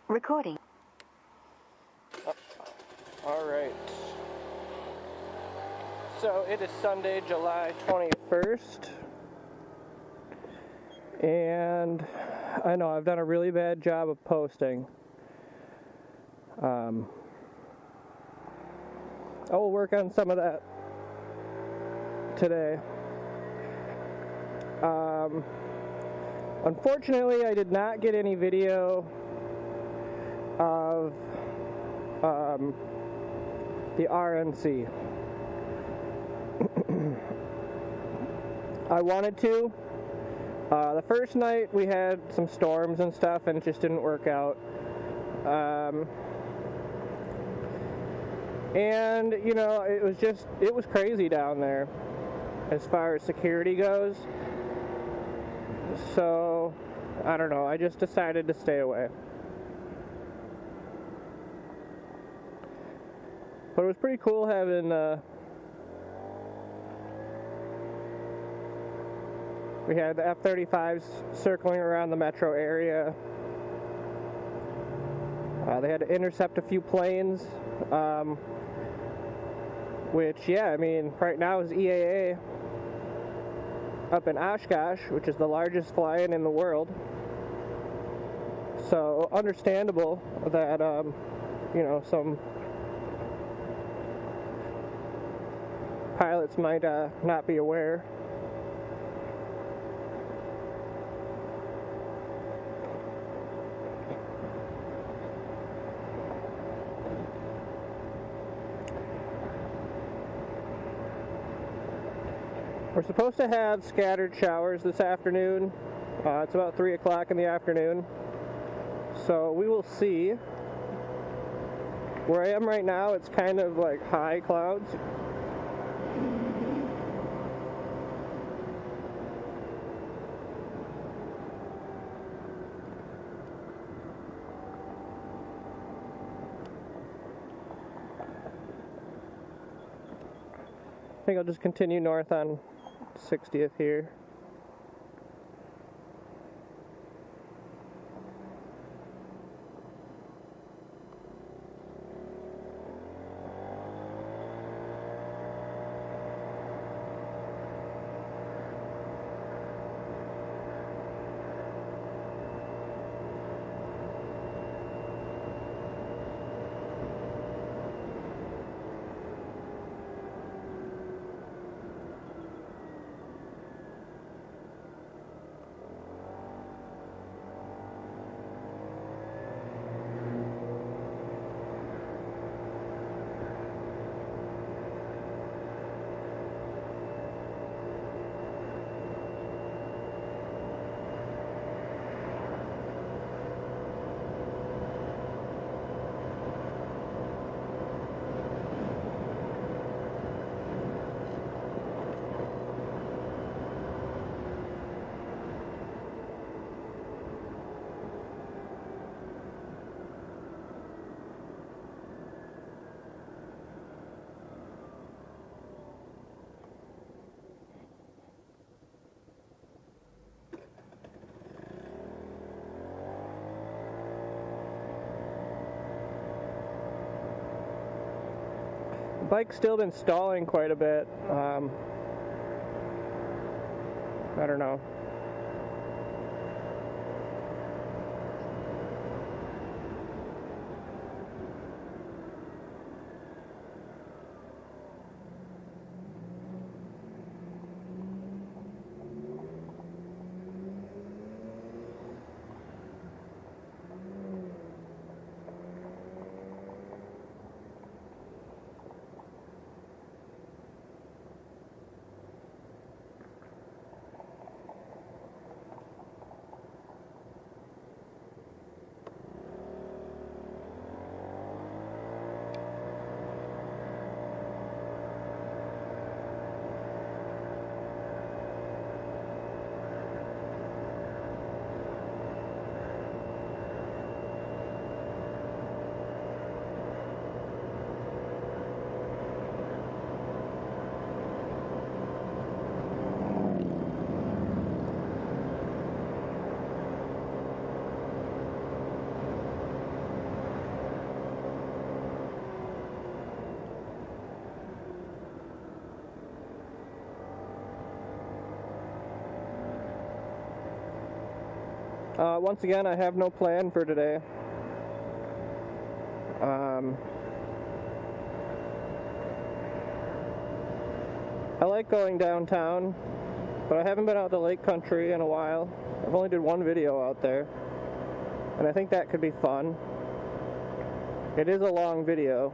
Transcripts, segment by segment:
Recording. All right. So it is Sunday, July 21st. And I know I've done a really bad job of posting. I will work on some of that today. Unfortunately, I did not get any video of the RNC. I wanted to. The first night we had some storms and stuff and it just didn't work out. And you know, it was crazy down there as far as security goes. So, I don't know, I just decided to stay away. But it was pretty cool having we had the F-35s circling around the metro area. They had to intercept a few planes, which, yeah, I mean, right now is EAA up in Oshkosh, which is the largest fly-in in the world. So, understandable that, you know, some pilots might not be aware. We're supposed to have scattered showers this afternoon. It's about 3 o'clock in the afternoon. So we will see. Where I am right now, it's kind of like high clouds. I think I'll just continue north on 60th here. The bike's still been stalling quite a bit. I don't know. Once again, I have no plan for today. I like going downtown, but I haven't been out to Lake Country in a while. I've only did one video out there, and I think that could be fun. It is a long video.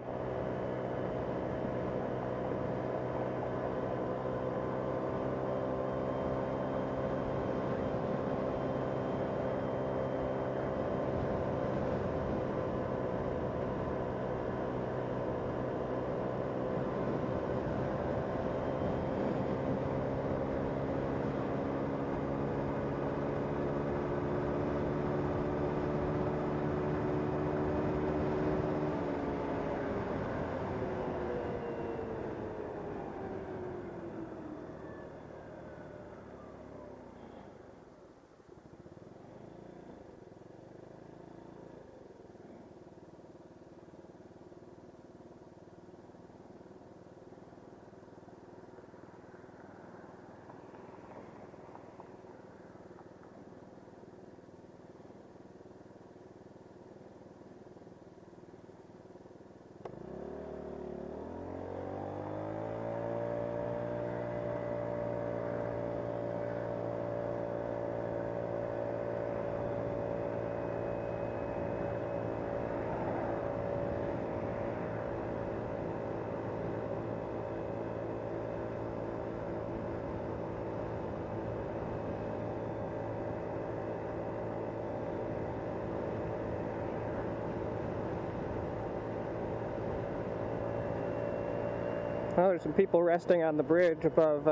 Oh, there's some people resting on the bridge above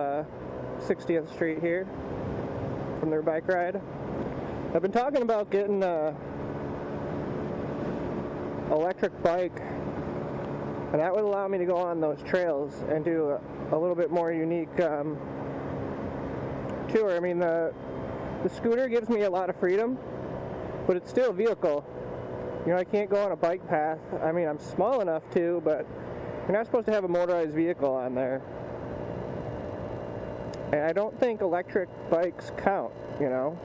60th Street here from their bike ride. I've been talking about getting an electric bike, and that would allow me to go on those trails and do a little bit more unique tour. I mean, the scooter gives me a lot of freedom, but it's still a vehicle. You know, I can't go on a bike path. I mean, I'm small enough to, but you're not supposed to have a motorized vehicle on there. And I don't think electric bikes count, you know?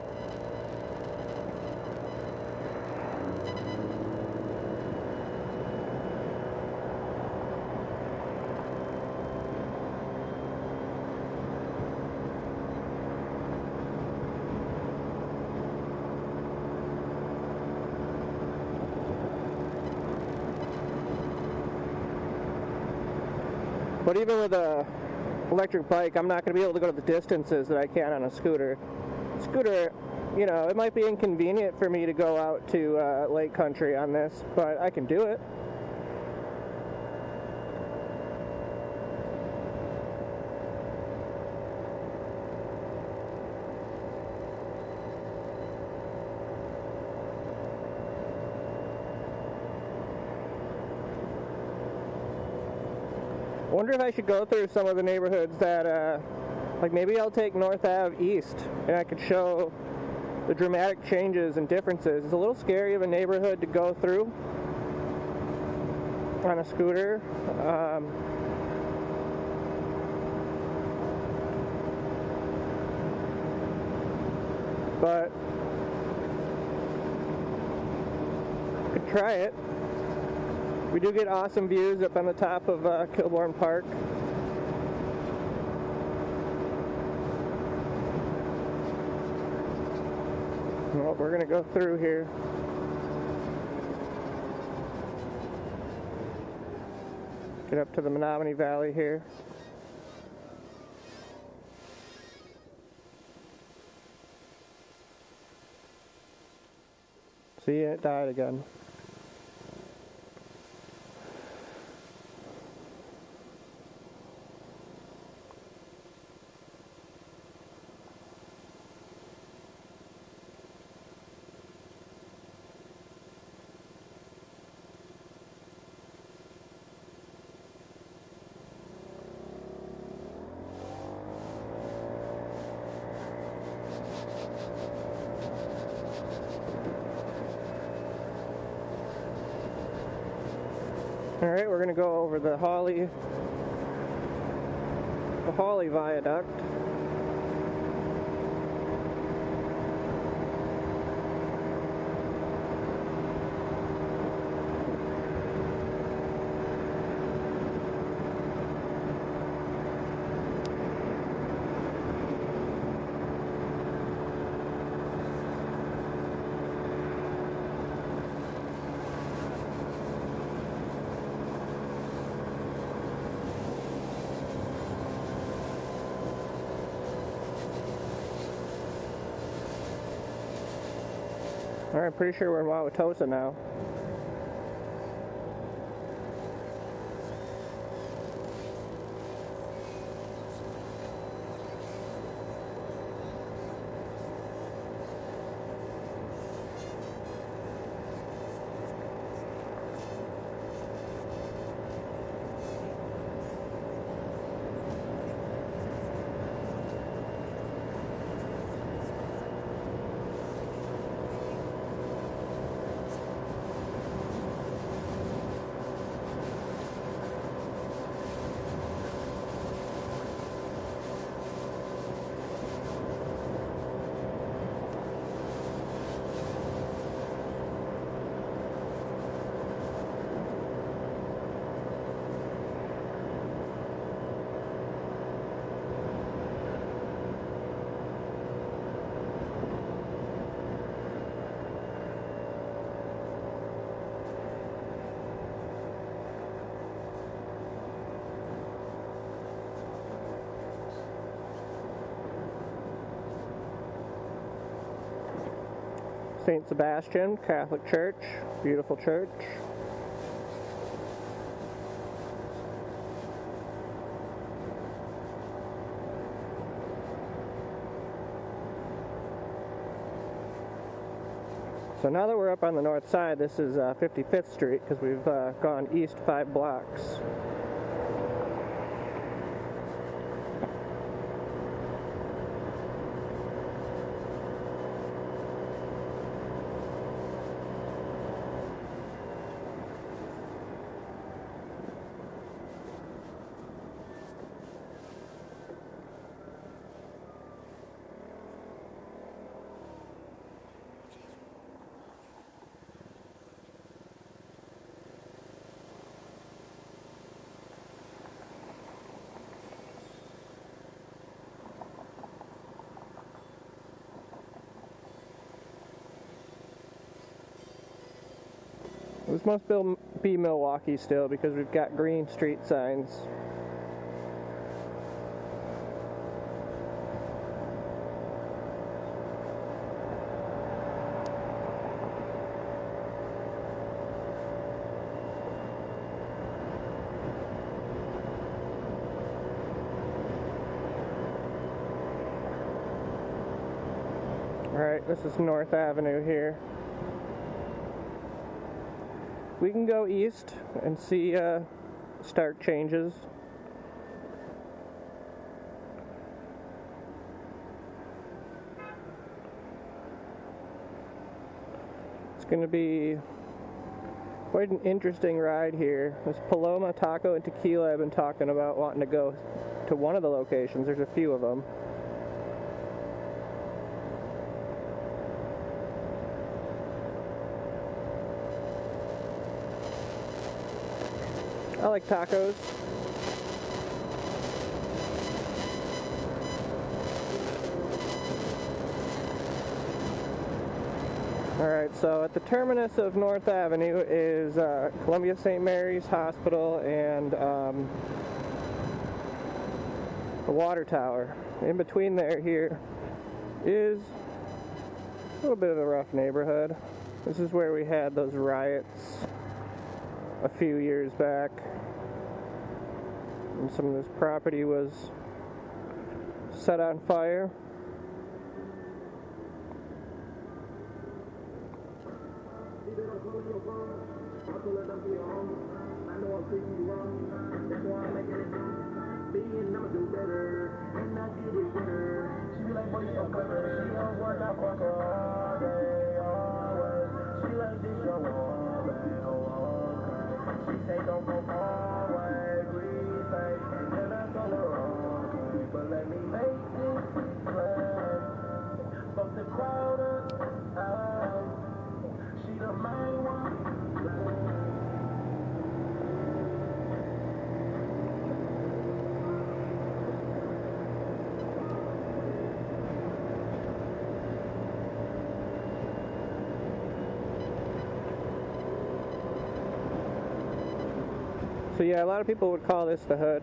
But even with a electric bike, I'm not going to be able to go to the distances that I can on a scooter. Scooter, you know, it might be inconvenient for me to go out to Lake Country on this, but I can do it. I wonder if I should go through some of the neighborhoods that, like maybe I'll take North Ave east and I could show the dramatic changes and differences. It's a little scary of a neighborhood to go through on a scooter. But I could try it. We do get awesome views up on the top of Kilbourne Park. Well, we're going to go through here. Get up to the Menominee Valley here. See, it died again. Alright, we're going to go over the Hawley Viaduct. Alright, pretty sure we're in Wauwatosa now. St. Sebastian Catholic Church, beautiful church. So now that we're up on the north side, this is 55th Street because we've gone east 5 blocks. This must be Milwaukee still because we've got green street signs. Alright, this is North Avenue here. We can go east and see stark changes. It's going to be quite an interesting ride here. This Paloma Taco and Tequila I've been talking about wanting to go to one of the locations. There's a few of them. I like tacos. Alright, so at the terminus of North Avenue is Columbia St. Mary's Hospital and the water tower. In between here is a little bit of a rough neighborhood. This is where we had those riots a few years back, and some of this property was set on fire. So yeah, a lot of people would call this the hood.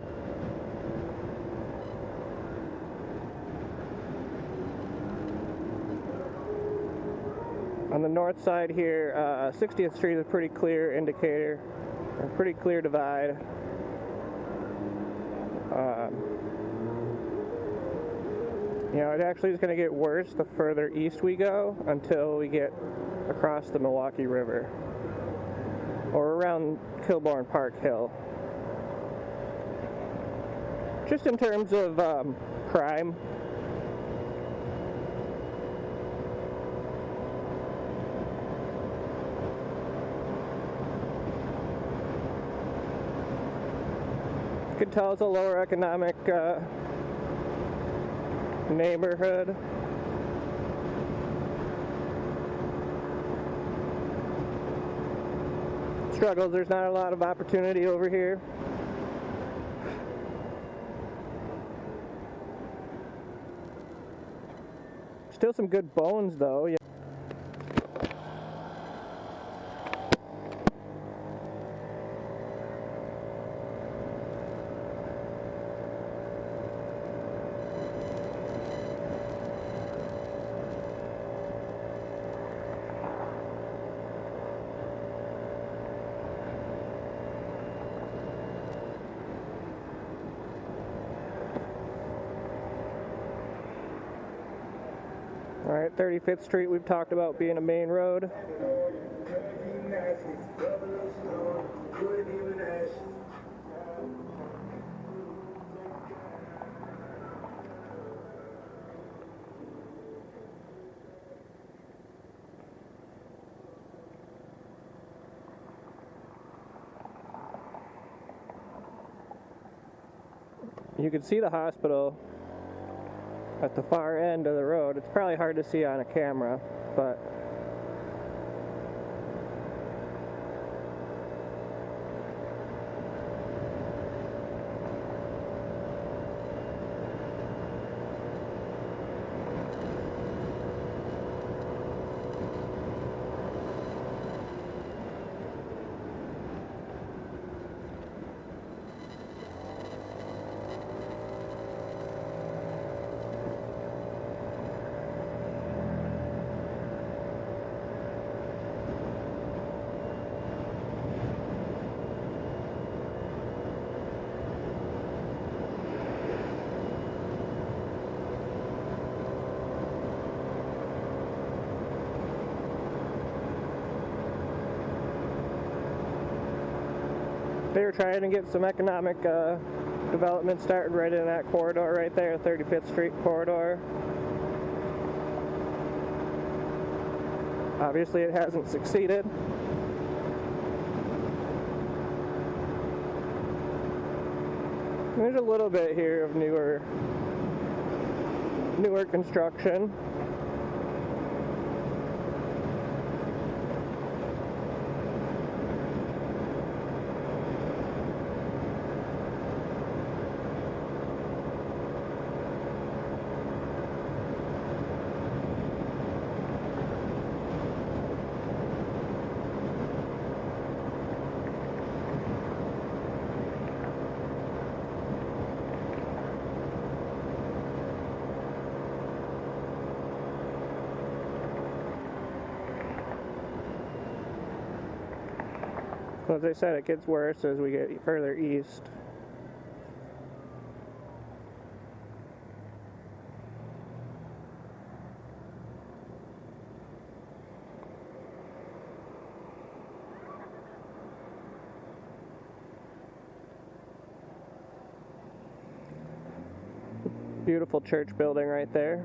On On the north side here, 60th Street is a pretty clear indicator, a pretty clear divide. You know, it actually is going to get worse the further east we go until we get across the Milwaukee River or around Kilbourne Park Hill. Just in terms of crime, you can tell it's a lower economic neighborhood. Struggles, there's not a lot of opportunity over here. Still some good bones though. Yeah. All right, 35th Street we've talked about being a main road. You can see the hospital at the far end of the road. It's probably hard to see on a camera, but they were trying to get some economic development started right in that corridor right there, 35th Street corridor. Obviously it hasn't succeeded. There's a little bit here of newer construction. So as I said, it gets worse as we get further east. Beautiful church building right there.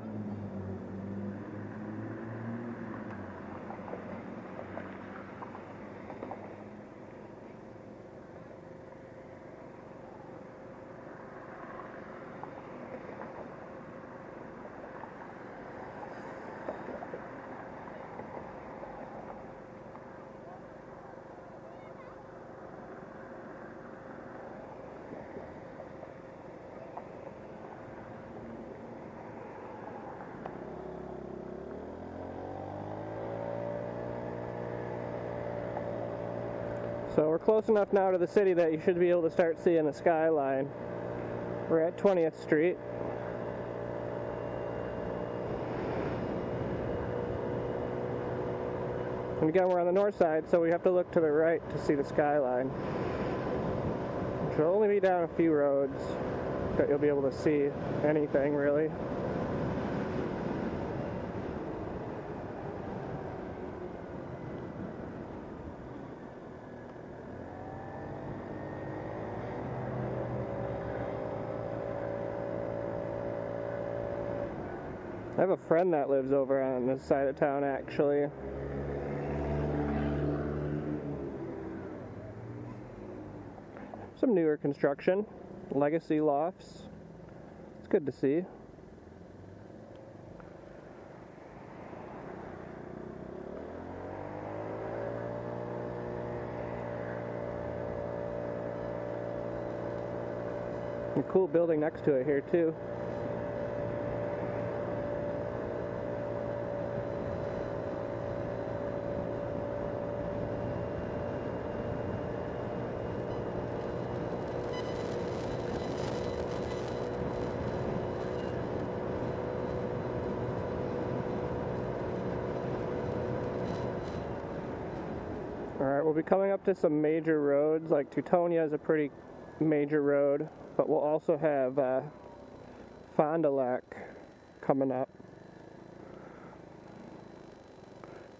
So we're close enough now to the city that you should be able to start seeing the skyline. We're at 20th Street. And again, we're on the north side, so we have to look to the right to see the skyline. Which will only be down a few roads that you'll be able to see anything, really. I have a friend that lives over on this side of town, actually. Some newer construction, legacy lofts. It's good to see. A cool building next to it here too. Alright, we'll be coming up to some major roads, like Teutonia is a pretty major road, but we'll also have Fond du Lac coming up.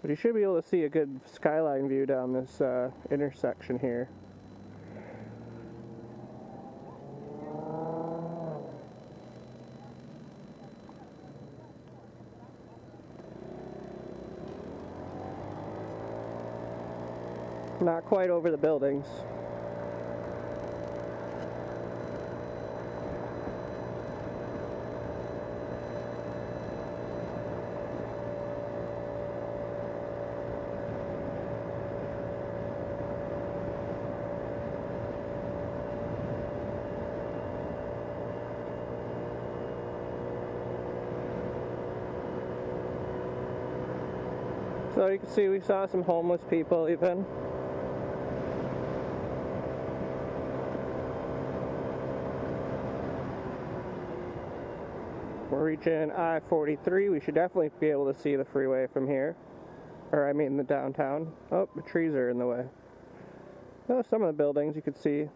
But you should be able to see a good skyline view down this intersection here. Not quite over the buildings. So you can see we saw some homeless people even. We're reaching I-43. We should definitely be able to see the freeway from here. Or I mean the downtown. Oh, the trees are in the way. Oh, some of the buildings you could see.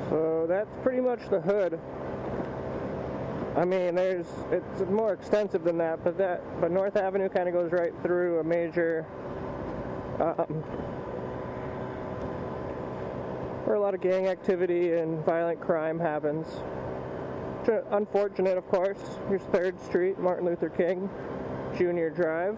So that's pretty much the hood. I mean, it's more extensive than that, but North Avenue kind of goes right through a major, where a lot of gang activity and violent crime happens. Unfortunate, of course. Here's 3rd Street, Martin Luther King Jr. Drive.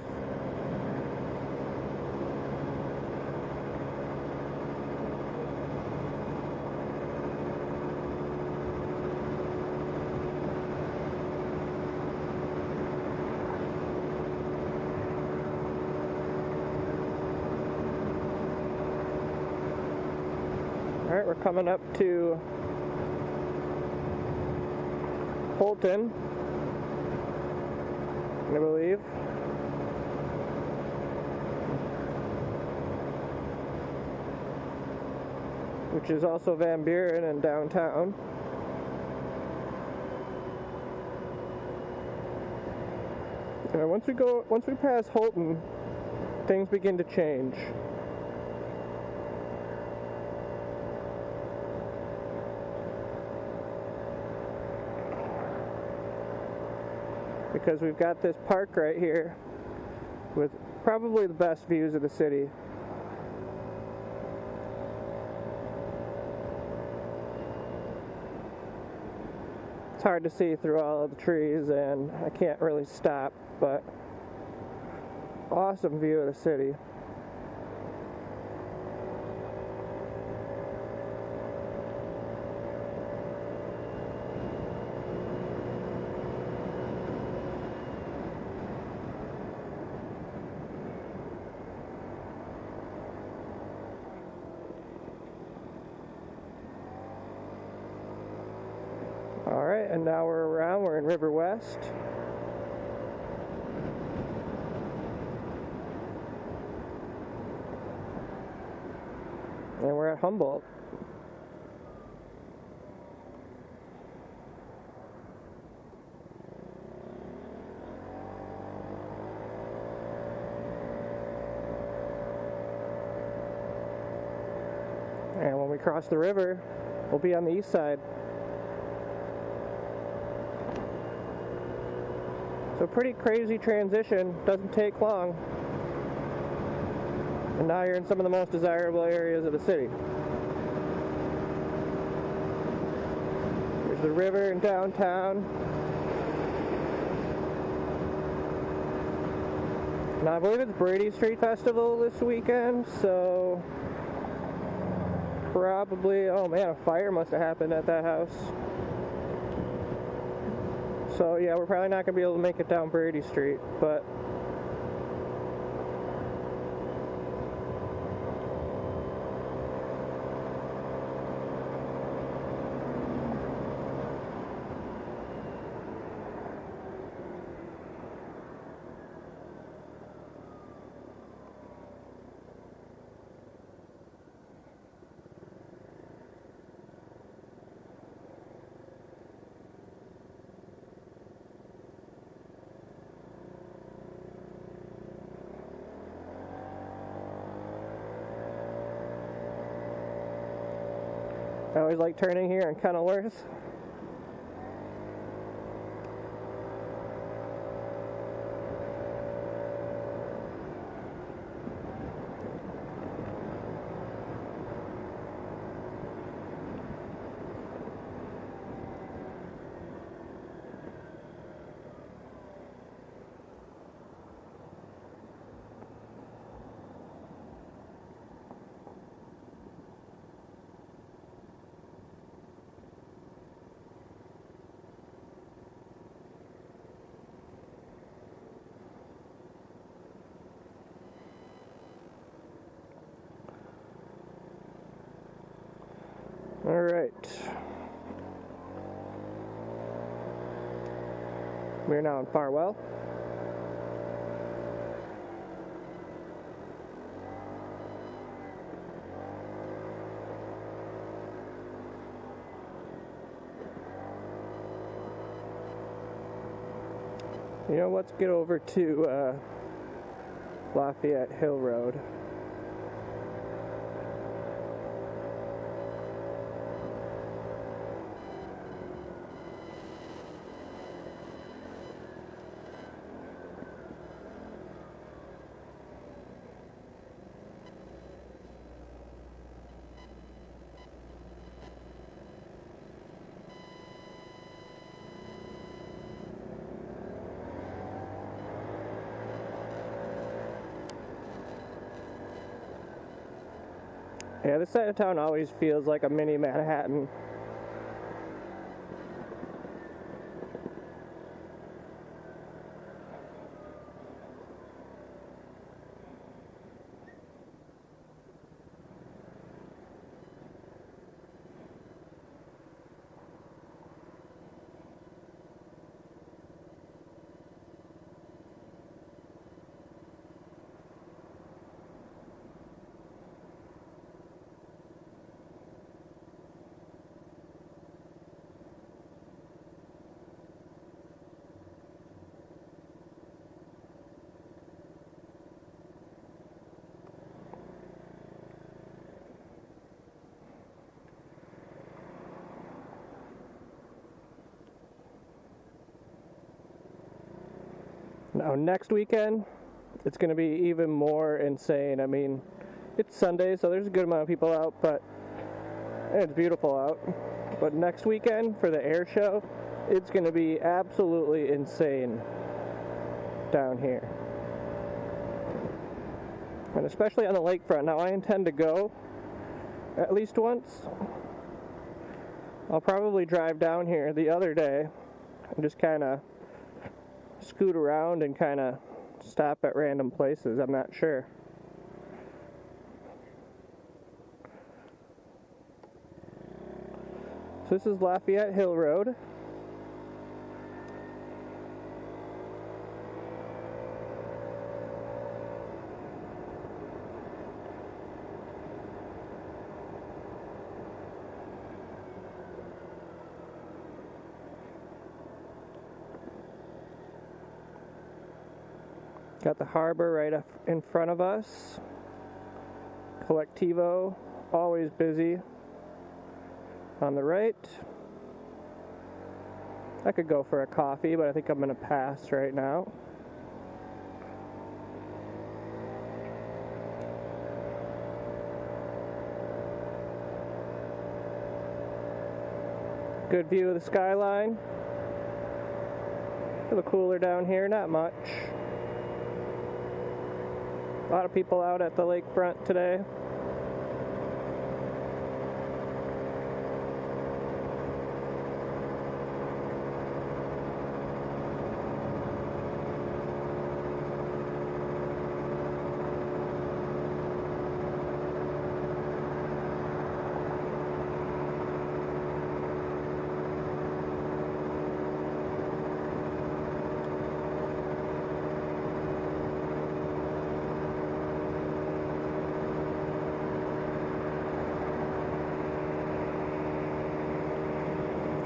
Alright, we're coming up to Holton, I believe. Which is also Van Buren and downtown. And once we pass Holton, things begin to change. Because we've got this park right here with probably the best views of the city. It's hard to see through all of the trees and I can't really stop, but awesome view of the city. and now we're in River West. And we're at Humboldt. And when we cross the river, we'll be on the east side. So pretty crazy transition, doesn't take long. And now you're in some of the most desirable areas of the city. There's the river in downtown. Now I believe it's Brady Street Festival this weekend, so probably, oh man, a fire must have happened at that house. So yeah, we're probably not going to be able to make it down Brady Street, but I always like turning here in Kenilworth. All right. We're now in Farwell. You know, let's get over to Lafayette Hill Road. Yeah, this side of town always feels like a mini Manhattan. Now next weekend, it's going to be even more insane. I mean, it's Sunday, so there's a good amount of people out, but it's beautiful out. But next weekend for the air show, it's going to be absolutely insane down here. And especially on the lakefront. Now I intend to go at least once. I'll probably drive down here the other day and just kind of scoot around and kind of stop at random places. I'm not sure. So this is Lafayette Hill Road. Got the harbor right up in front of us. Collectivo, always busy. On the right. I could go for a coffee, but I think I'm going to pass right now. Good view of the skyline. A little cooler down here, not much. A lot of people out at the lakefront today.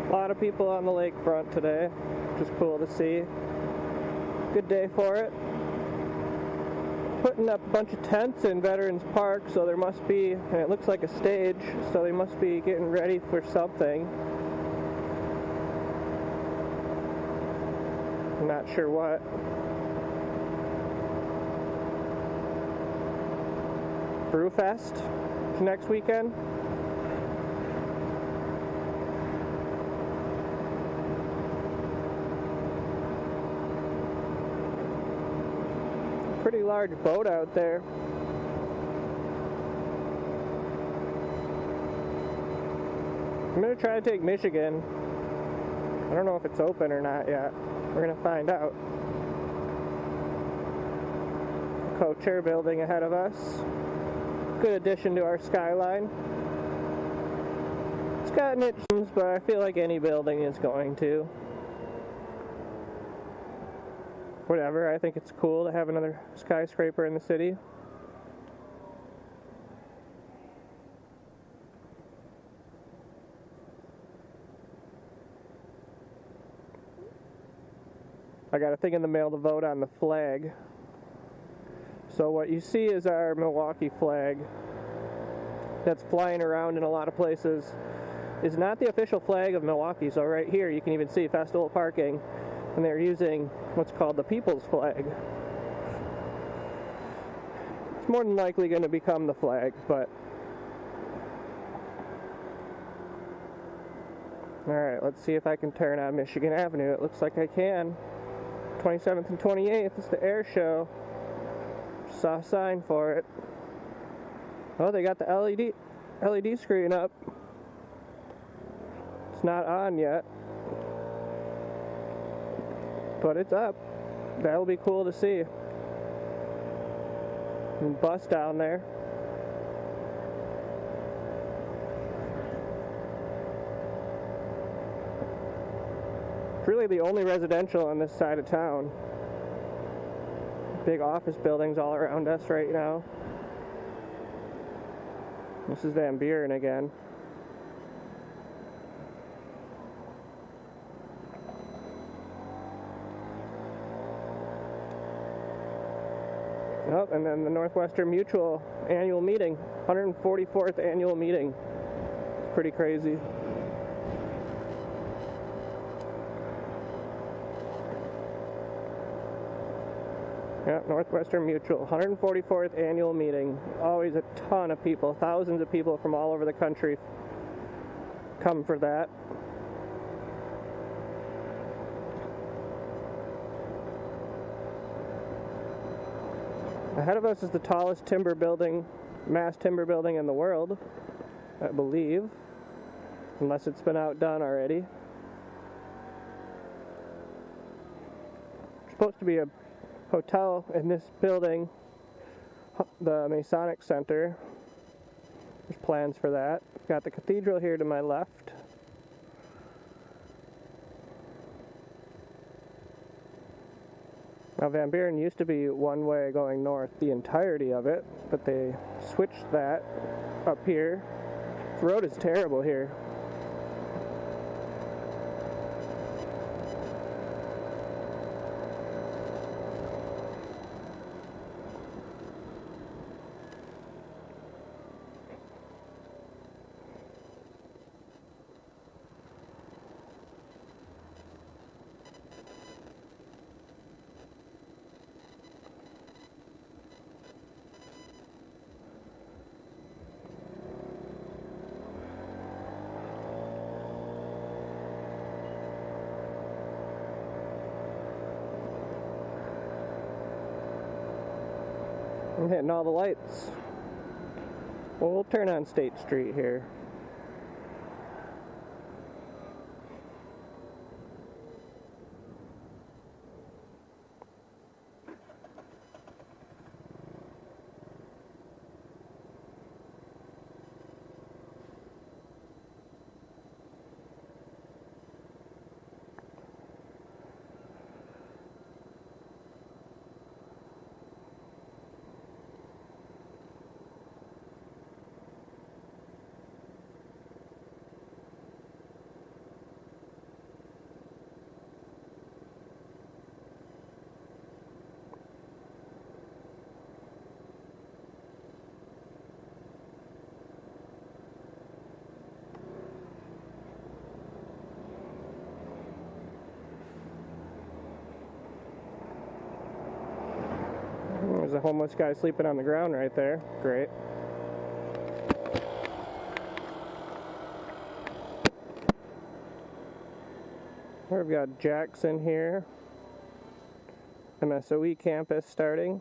A lot of people on the lakefront today, which is cool to see. Good day for it. Putting up a bunch of tents in Veterans Park, so there must be, and it looks like a stage, so they must be getting ready for something. I'm not sure what. Brewfest next weekend. Pretty large boat out there. I'm gonna try to take Michigan. I don't know if it's open or not yet. We're gonna find out. Co-chair building ahead of us. Good addition to our skyline. It's got niches, but I feel like any building is going to. Whatever, I think it's cool to have another skyscraper in the city. I got a thing in the mail to vote on the flag. So what you see is our Milwaukee flag that's flying around in a lot of places. Is not the official flag of Milwaukee. So right here you can even see festival parking. And they're using what's called the people's flag. It's more than likely going to become the flag, but... Alright, let's see if I can turn on Michigan Avenue. It looks like I can. 27th and 28th is the air show. Saw a sign for it. Oh, they got the LED screen up. It's not on yet. But it's up. That'll be cool to see. And bus down there. It's really the only residential on this side of town. Big office buildings all around us right now. This is Van Buren again. Oh, and then the Northwestern Mutual annual meeting, 144th annual meeting. It's pretty crazy. Yeah, Northwestern Mutual, 144th annual meeting. Always a ton of people, thousands of people from all over the country come for that. Ahead of us is the tallest timber building, mass timber building in the world, I believe, unless it's been outdone already. There's supposed to be a hotel in this building, the Masonic Center. There's plans for that. Got the cathedral here to my left. Now Van Buren used to be one way going north, the entirety of it, but they switched that up here. This road is terrible here. I'm hitting all the lights. Well, we'll turn on State Street here. There's a homeless guy sleeping on the ground right there. Great. We've got Jackson here. MSOE campus starting.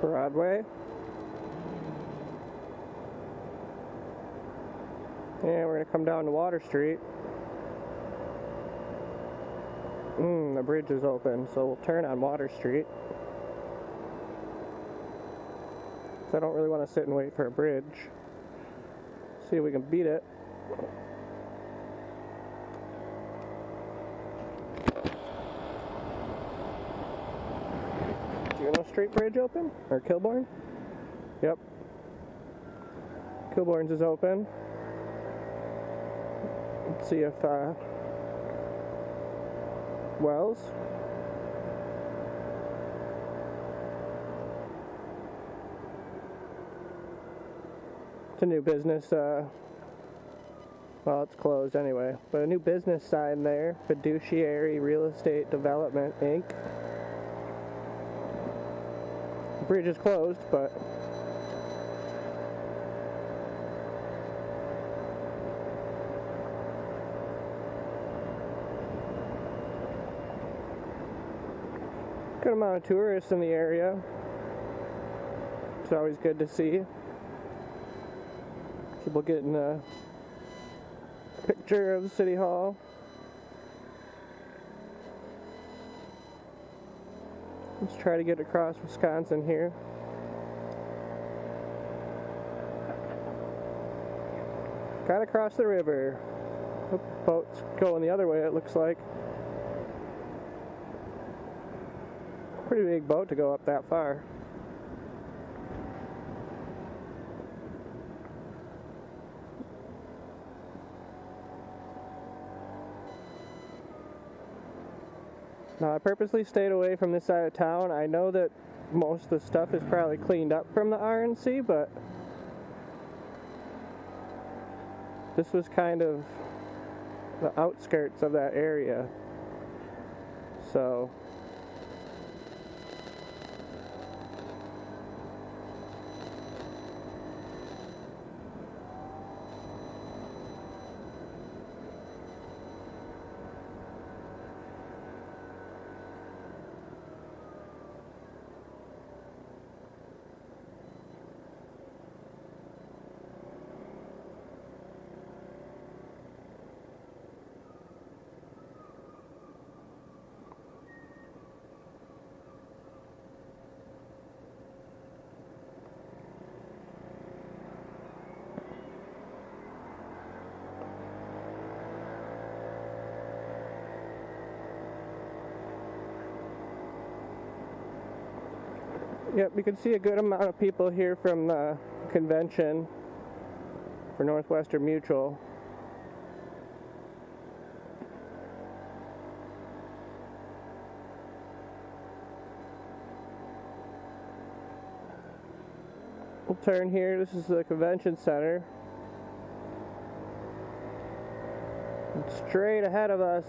Broadway. And we're going to come down to Water Street. The bridge is open, so we'll turn on Water Street. So I don't really want to sit and wait for a bridge. See if we can beat it. Juno Street Bridge open? Or Kilbourne? Yep. Kilbourne's is open. Let's see if Wells. It's a new business, well, it's closed anyway, but a new business sign there, Fiduciary Real Estate Development, Inc. The bridge is closed, but good amount of tourists in the area. It's always good to see. People getting a picture of City Hall. Let's try to get across Wisconsin here. Gotta cross the river. Oh, boat's going the other way, it looks like. Pretty big boat to go up that far. Now, I purposely stayed away from this side of town. I know that most of the stuff is probably cleaned up from the RNC, but this was kind of the outskirts of that area. So Yep, you can see a good amount of people here from the convention for Northwestern Mutual. We'll turn here. This is the convention center. And straight ahead of us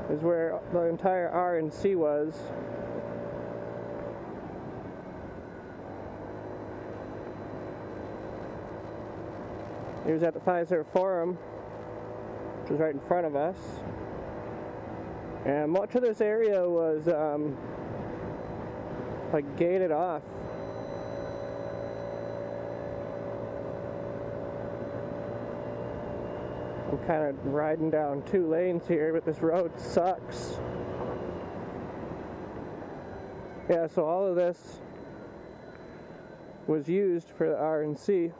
is where the entire R&C was. He was at the Pfizer Forum, which is right in front of us. And much of this area was like gated off. I'm kind of riding down 2 lanes here, but this road sucks. Yeah, so all of this was used for the R&C.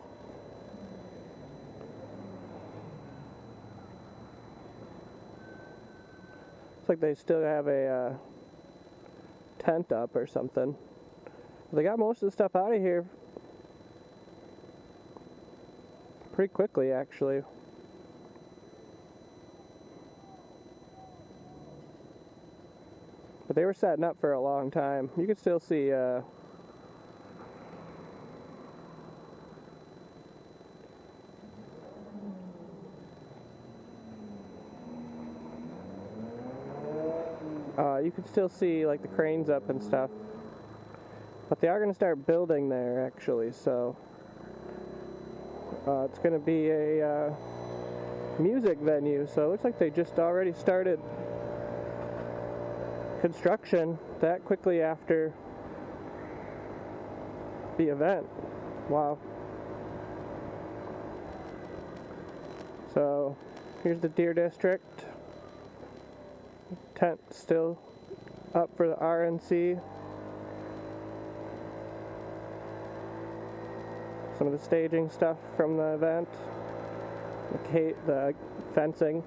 Looks like they still have a tent up or something. They got most of the stuff out of here pretty quickly, actually. But they were setting up for a long time. You can still see you can still see like the cranes up and stuff. But they are going to start building there actually, so it's going to be a music venue. So it looks like they just already started construction that quickly after the event. Wow. So here's the Deer District. Tent still up for the R&C. Some of the staging stuff from the event. The fencing.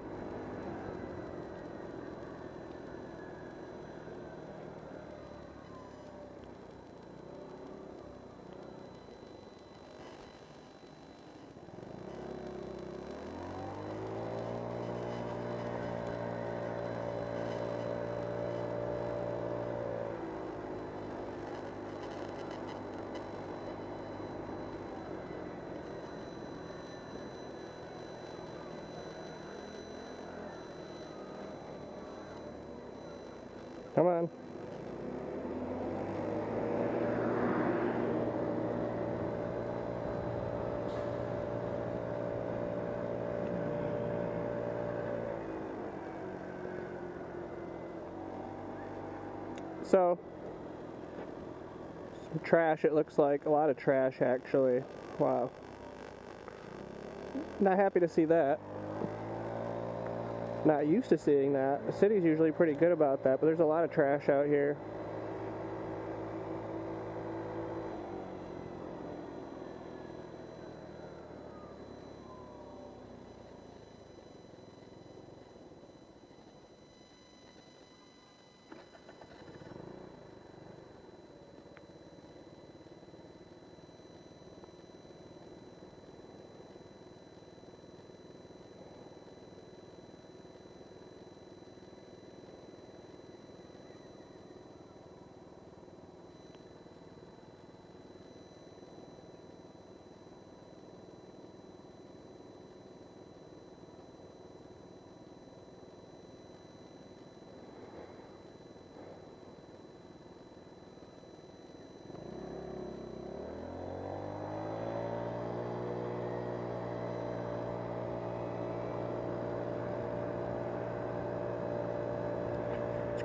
Come on. So, some trash, it looks like. A lot of trash, actually. Wow. Not happy to see that. Not used to seeing that. The city's usually pretty good about that, but there's a lot of trash out here.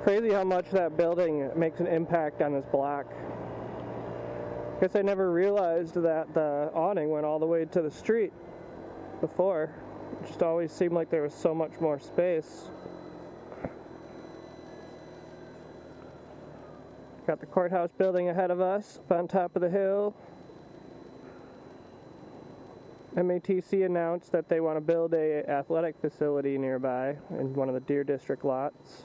Crazy how much that building makes an impact on this block. Guess I never realized that the awning went all the way to the street before. It just always seemed like there was so much more space. Got the courthouse building ahead of us, up on top of the hill. MATC announced that they want to build a athletic facility nearby in one of the Deer District lots.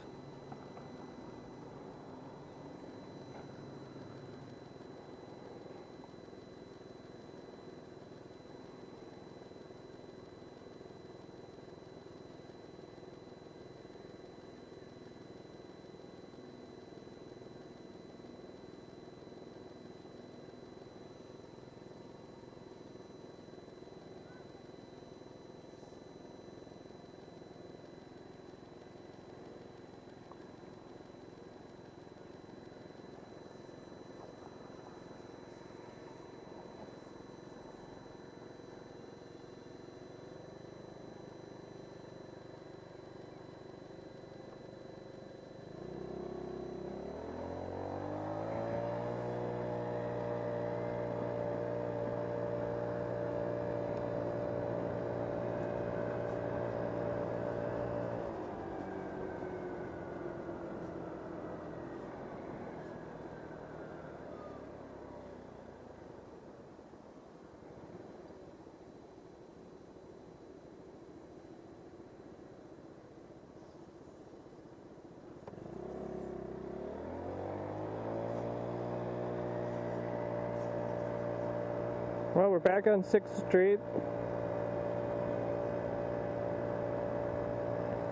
Well, we're back on 6th Street.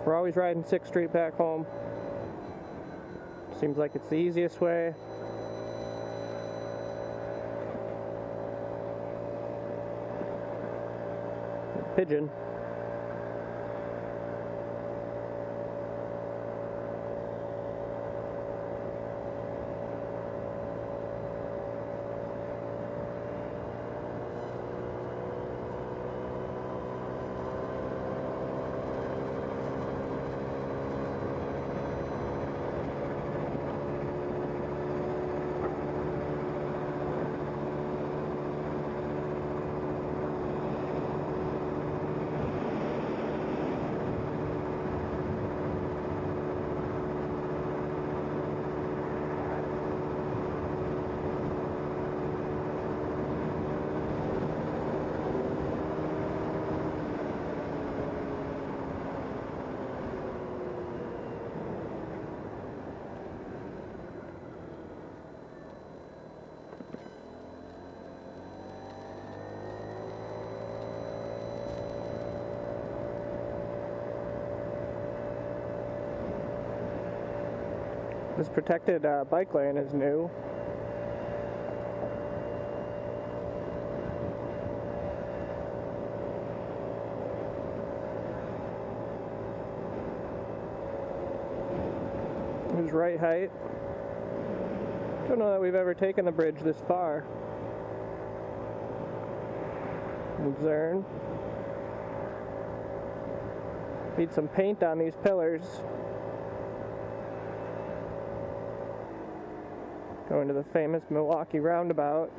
We're always riding 6th Street back home. Seems like it's the easiest way. Pigeon. This protected bike lane is new. It was right height. Don't know that we've ever taken the bridge this far. Luzerne. Need some paint on these pillars. Going to the famous Milwaukee roundabout.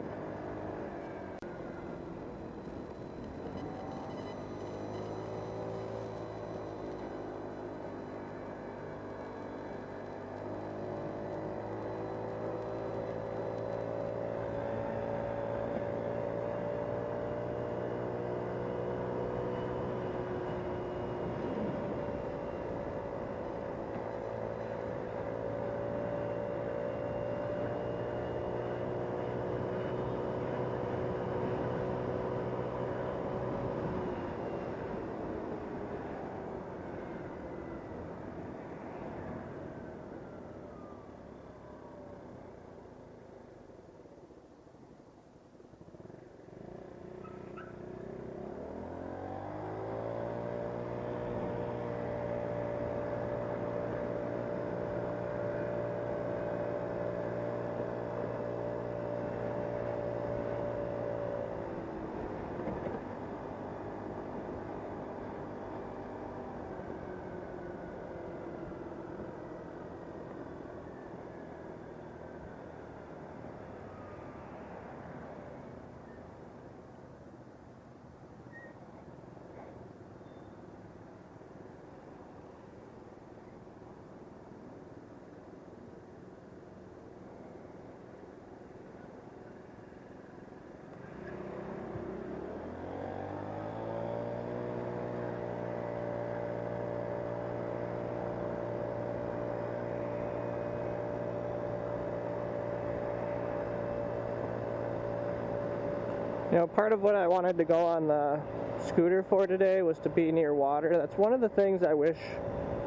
You know, part of what I wanted to go on the scooter for today was to be near water. That's one of the things I wish,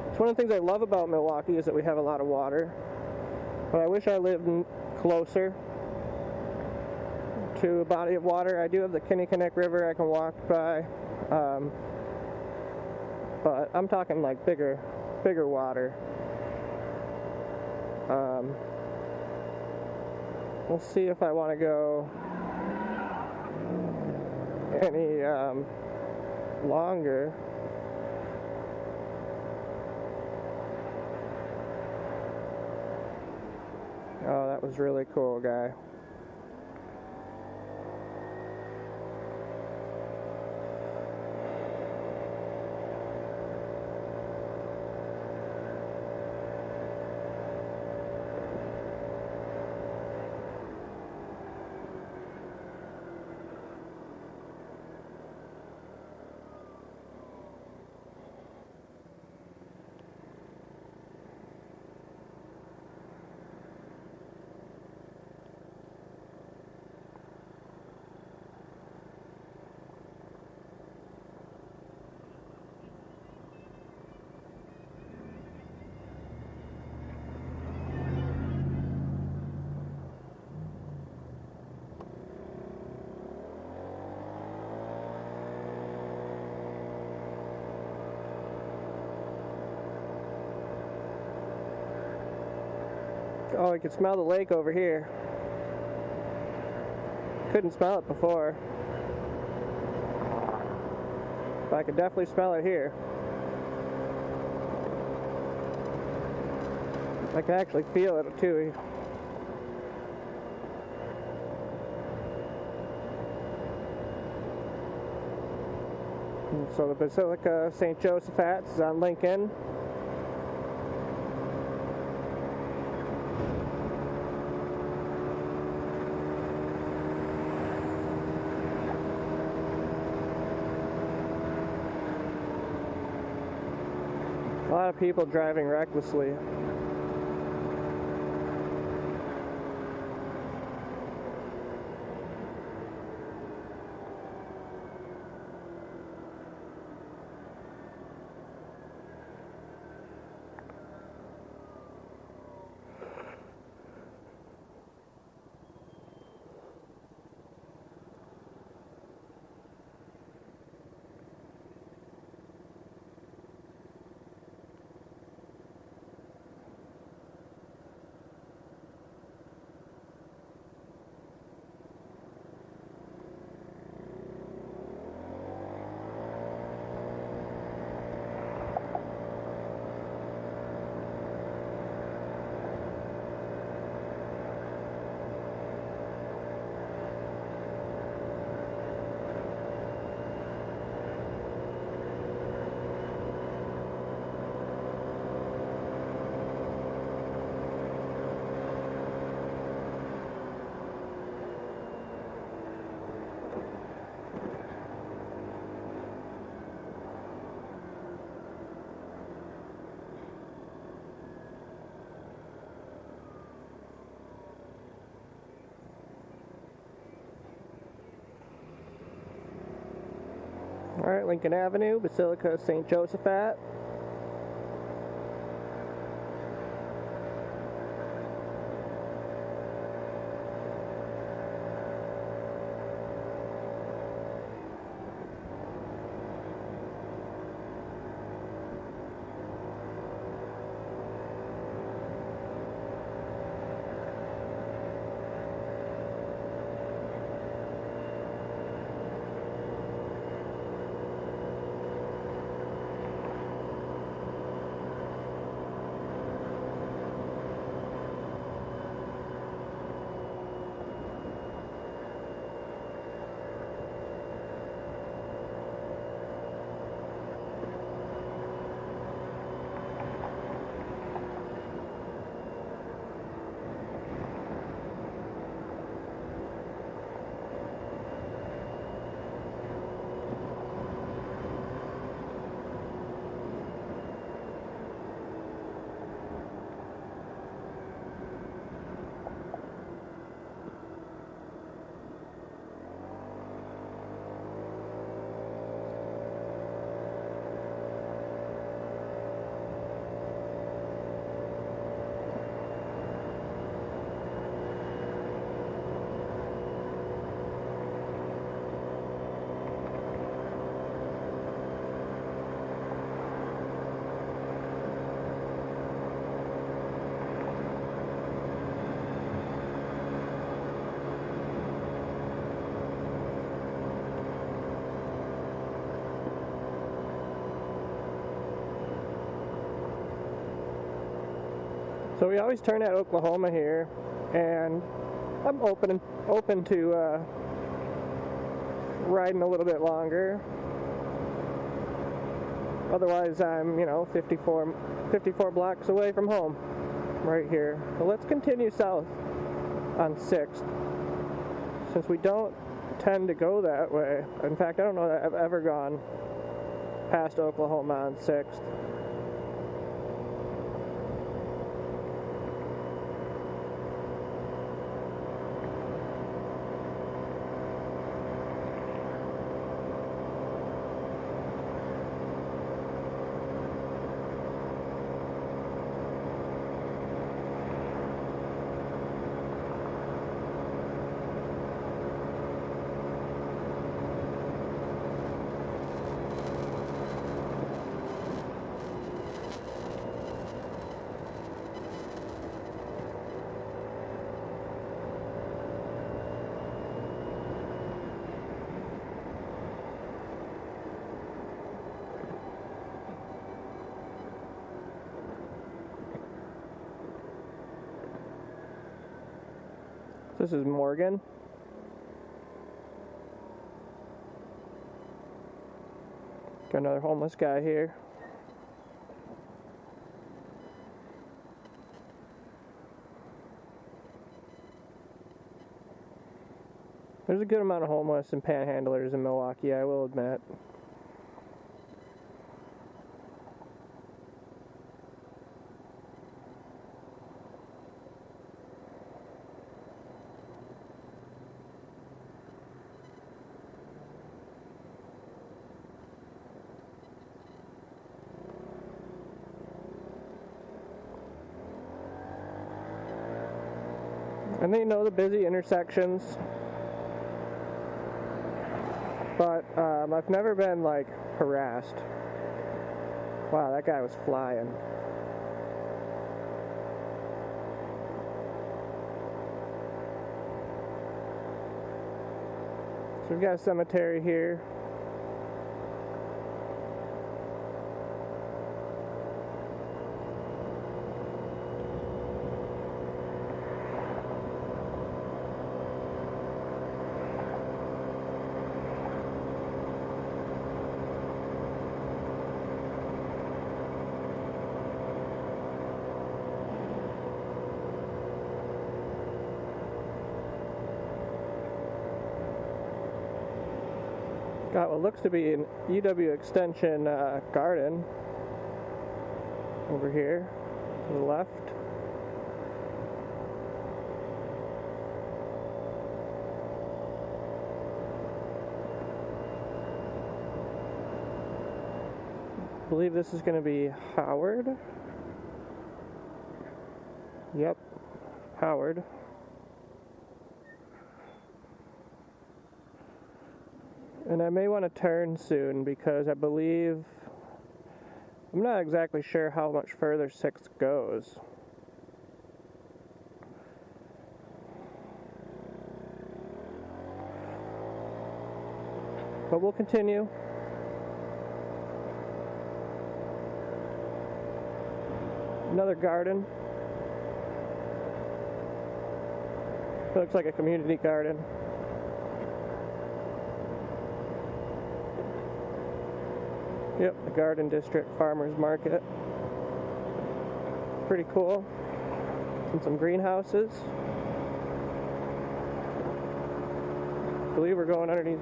it's one of the things I love about Milwaukee is that we have a lot of water. But I wish I lived closer to a body of water. I do have the Kinnickinnick River I can walk by, but I'm talking like bigger water. We'll see if I want to go any longer. Oh, that was really cool, guy. Oh, I can smell the lake over here. Couldn't smell it before. But I can definitely smell it here. I can actually feel it too. And so the Basilica of St. Josaphat is on Lincoln. A lot of people driving recklessly. Alright, Lincoln Avenue, Basilica of St. Josaphat. So we always turn at Oklahoma here, and I'm open to riding a little bit longer. Otherwise, I'm 54 blocks away from home, right here. So let's continue south on 6th, since we don't tend to go that way. In fact, I don't know that I've ever gone past Oklahoma on 6th. This is Morgan. Got another homeless guy here. There's a good amount of homeless and panhandlers in Milwaukee, I will admit. And they know the busy intersections, but I've never been like harassed. Wow, that guy was flying. So we've got a cemetery here. Got what looks to be an EW extension garden over here to the left. I believe this is going to be Howard. Yep, Howard. And I may want to turn soon because I believe, I'm not exactly sure how much further 6 goes. But we'll continue. Another garden. It looks like a community garden. Yep, the Garden District Farmers Market. Pretty cool. And some greenhouses. I believe we're going underneath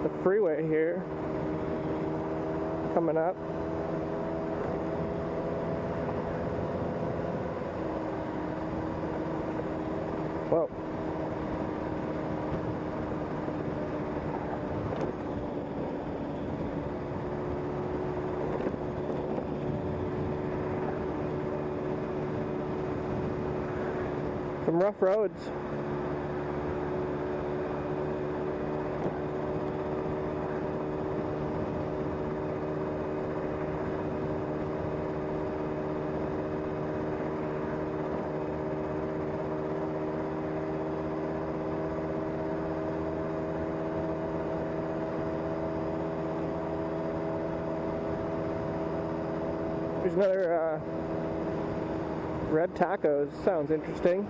the freeway here. Coming up. Whoa. Some rough roads. There's another Red Tacos. Sounds interesting.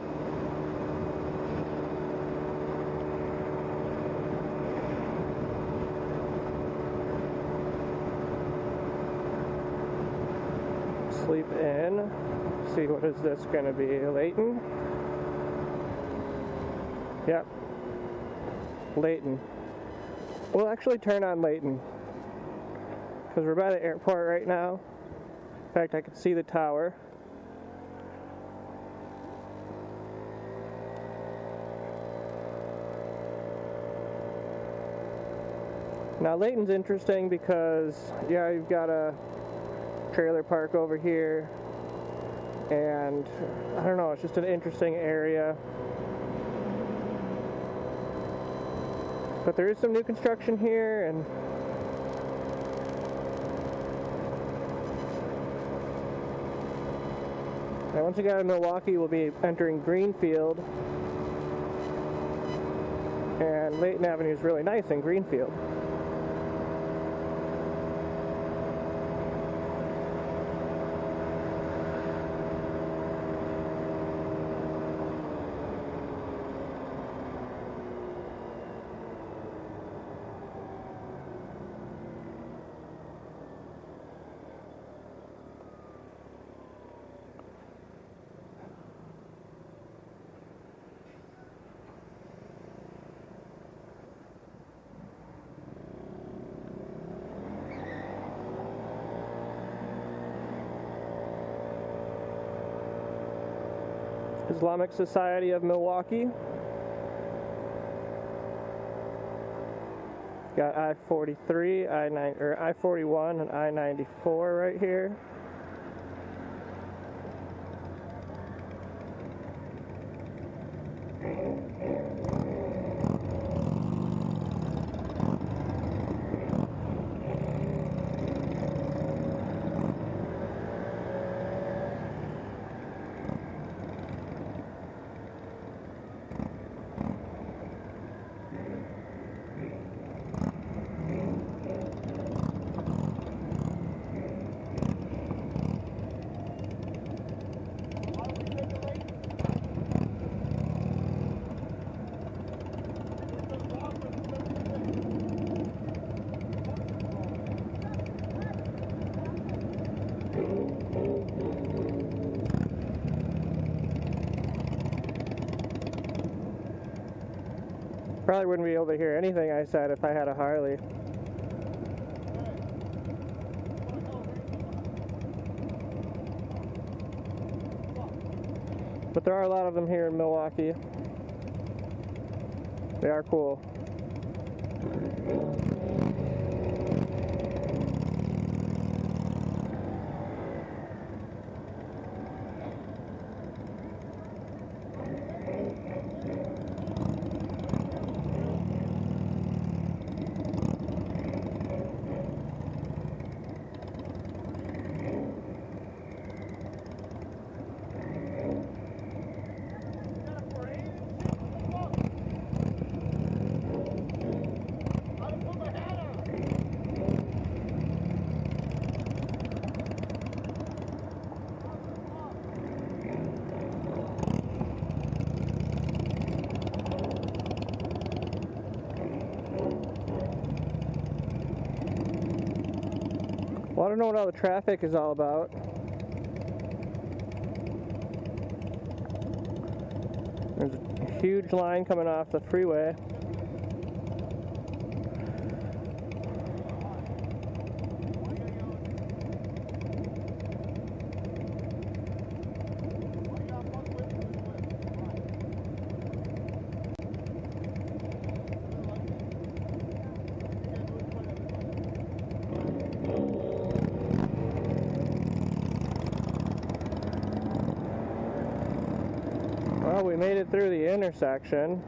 Sleep in. See, what is this going to be? Layton? Yep. Layton. We'll actually turn on Layton because we're by the airport right now. In fact, I can see the tower. Now Layton's interesting because, yeah, you've got a trailer park over here, and I don't know, it's just an interesting area. But there is some new construction here, and once we get out of Milwaukee, we'll be entering Greenfield, and Layton Avenue is really nice in Greenfield. Islamic Society of Milwaukee. Got I-43, I-41, and I-94 right here. Probably wouldn't be able to hear anything I said if I had a Harley. But there are a lot of them here in Milwaukee. They are cool. Well, I don't know what all the traffic is all about. There's a huge line coming off the freeway. Well, we made it through the intersection.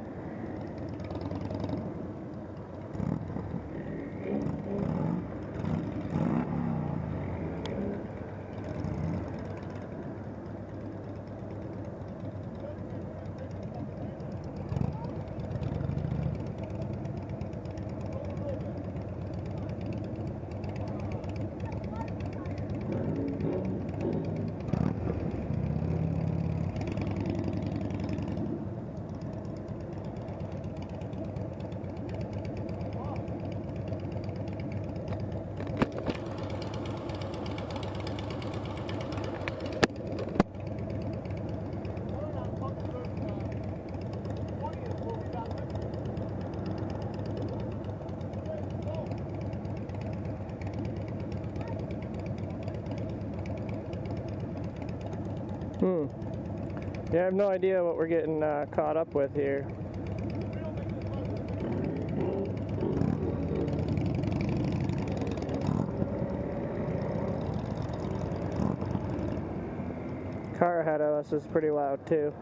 Yeah, I have no idea what we're getting caught up with here. Car ahead of us is pretty loud too.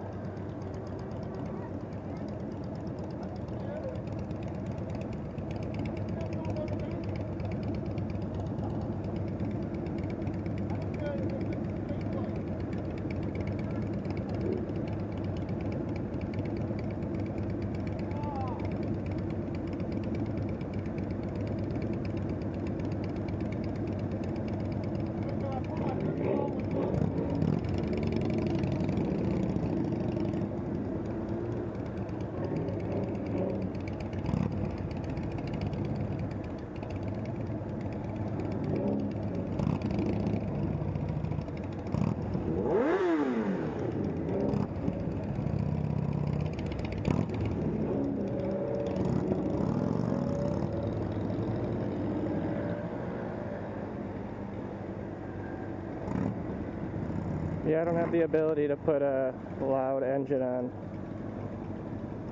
Yeah, I don't have the ability to put a loud engine on.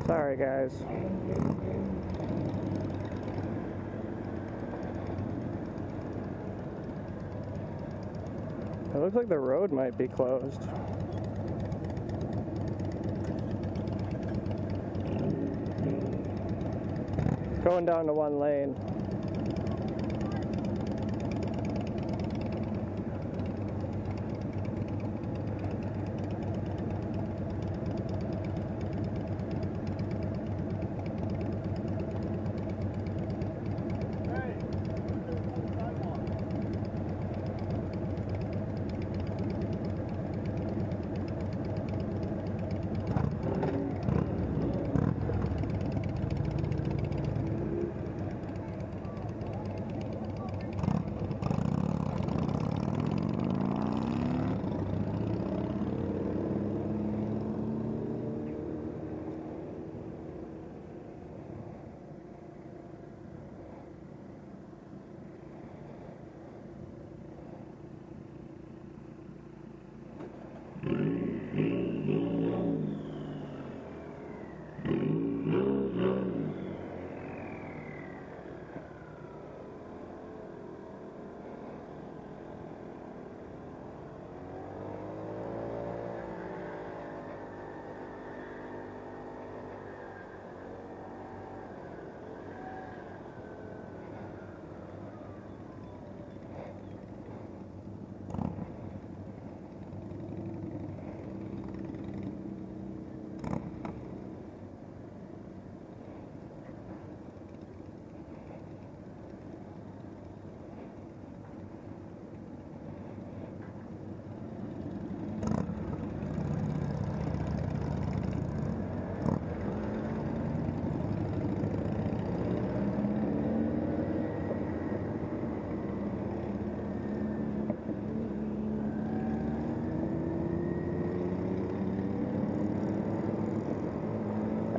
Sorry, guys. It looks like the road might be closed. Going down to one lane.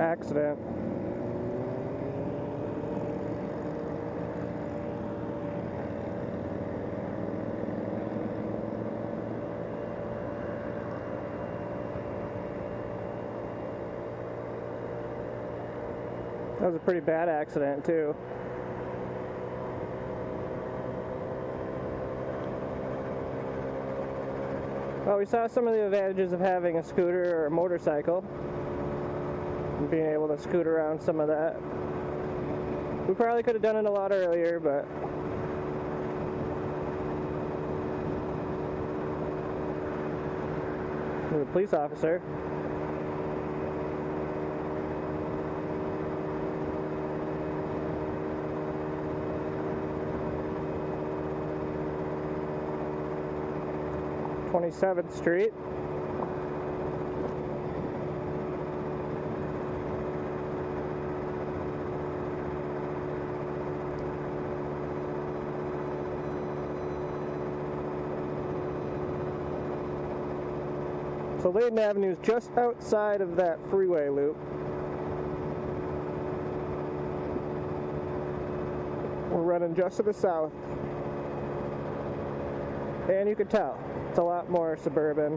Accident. That was a pretty bad accident too. Well, we saw some of the advantages of having a scooter or a motorcycle. Being able to scoot around some of that. We probably could have done it a lot earlier, but there's a police officer. (27th Street). So Layton Avenue is just outside of that freeway loop. We're running just to the south. And you can tell, it's a lot more suburban.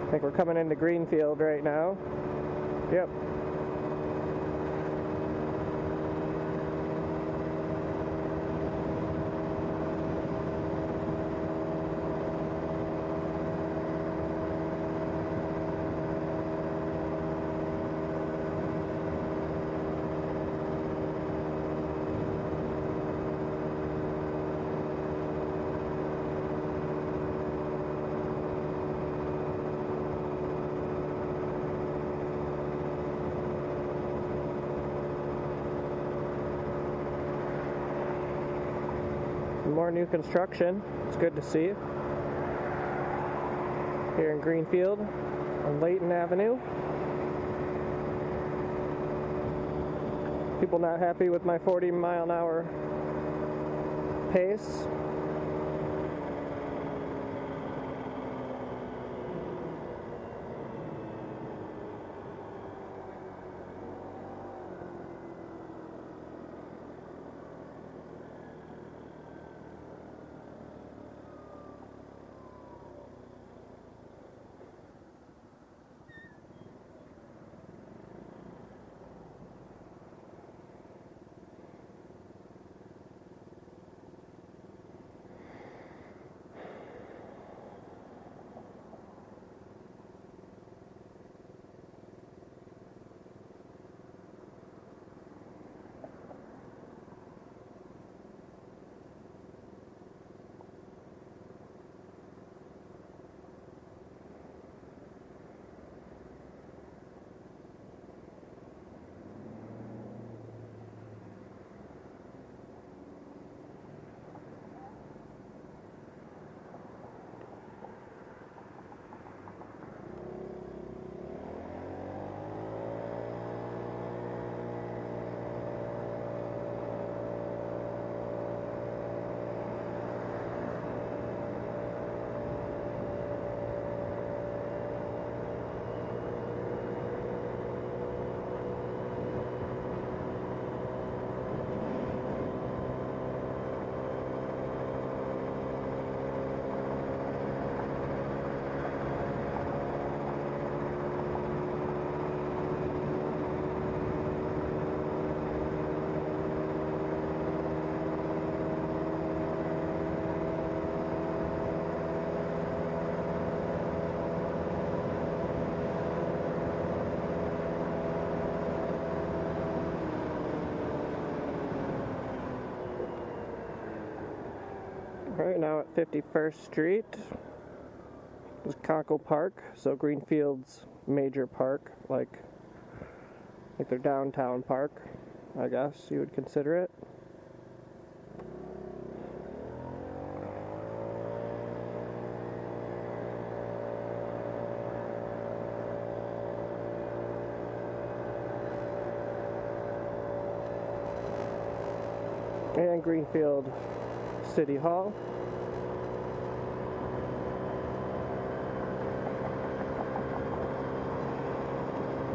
I think we're coming into Greenfield right now. Yep. More new construction. It's good to see. Here in Greenfield on Layton Avenue. People not happy with my 40-mile-an-hour pace. Right now at 51st Street is Conkle Park, so Greenfield's major park, like their downtown park, I guess you would consider it. And Greenfield City Hall.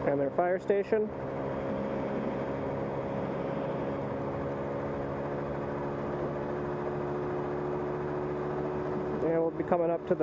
And their fire station. And we'll be coming up to the